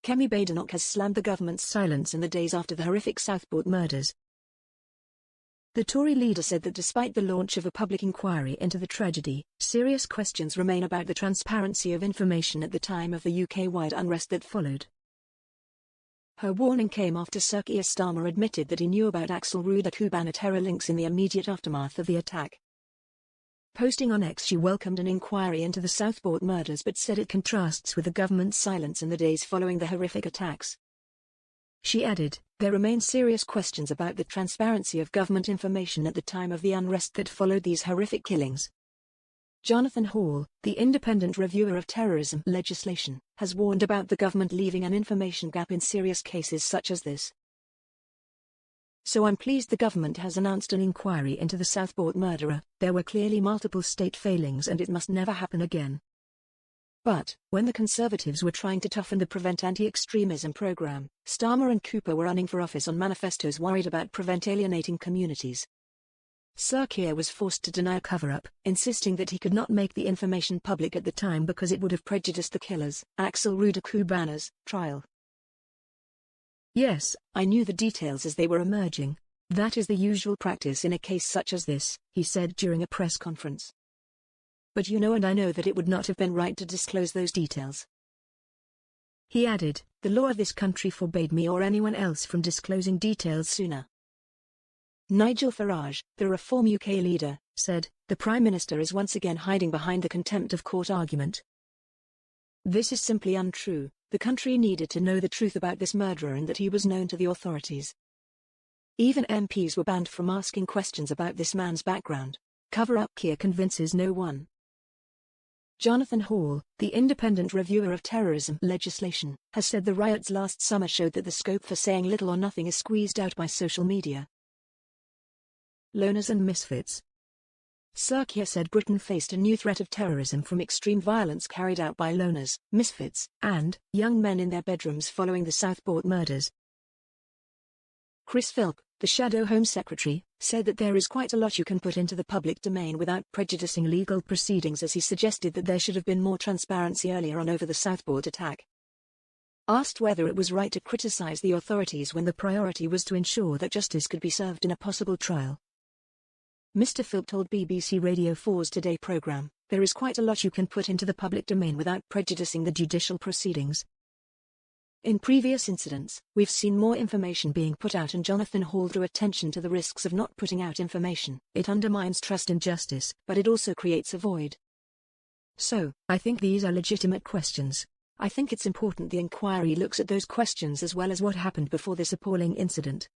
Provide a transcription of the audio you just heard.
Kemi Badenoch has slammed the government's silence in the days after the horrific Southport murders. The Tory leader said that despite the launch of a public inquiry into the tragedy, serious questions remain about the transparency of information at the time of the UK-wide unrest that followed. Her warning came after Sir Keir Starmer admitted that he knew about Axel Ruda terror links in the immediate aftermath of the attack. Posting on X, she welcomed an inquiry into the Southport murders but said it contrasts with the government's silence in the days following the horrific attacks. She added, "There remain serious questions about the transparency of government information at the time of the unrest that followed these horrific killings." Jonathan Hall, the independent reviewer of terrorism legislation, has warned about the government leaving an information gap in serious cases such as this. "So I'm pleased the government has announced an inquiry into the Southport murderer. There were clearly multiple state failings and it must never happen again. But, when the Conservatives were trying to toughen the Prevent Anti-Extremism programme, Starmer and Cooper were running for office on manifestos worried about Prevent alienating communities. Sir Keir was forced to deny a cover-up, insisting that he could not make the information public at the time because it would have prejudiced the killers, Axel Ruda trial. Yes, I knew the details as they were emerging. That is the usual practice in a case such as this," he said during a press conference. "But you know and I know that it would not have been right to disclose those details." He added, "The law of this country forbade me or anyone else from disclosing details sooner." Nigel Farage, the Reform UK leader, said, "The Prime Minister is once again hiding behind the contempt of court argument. This is simply untrue. The country needed to know the truth about this murderer and that he was known to the authorities. Even MPs were banned from asking questions about this man's background. Cover-up Keir convinces no one." Jonathan Hall, the independent reviewer of terrorism legislation, has said the riots last summer showed that the scope for saying little or nothing is squeezed out by social media. Loners and misfits. Sir Keir said Britain faced a new threat of terrorism from extreme violence carried out by loners, misfits, and young men in their bedrooms following the Southport murders. Chris Philp, the Shadow Home Secretary, said that there is quite a lot you can put into the public domain without prejudicing legal proceedings, as he suggested that there should have been more transparency earlier on over the Southport attack. Asked whether it was right to criticise the authorities when the priority was to ensure that justice could be served in a possible trial, Mr. Philp told BBC Radio 4's Today programme, "There is quite a lot you can put into the public domain without prejudicing the judicial proceedings. In previous incidents, we've seen more information being put out, and Jonathan Hall drew attention to the risks of not putting out information. It undermines trust in justice, but it also creates a void. So, I think these are legitimate questions. I think it's important the inquiry looks at those questions as well as what happened before this appalling incident."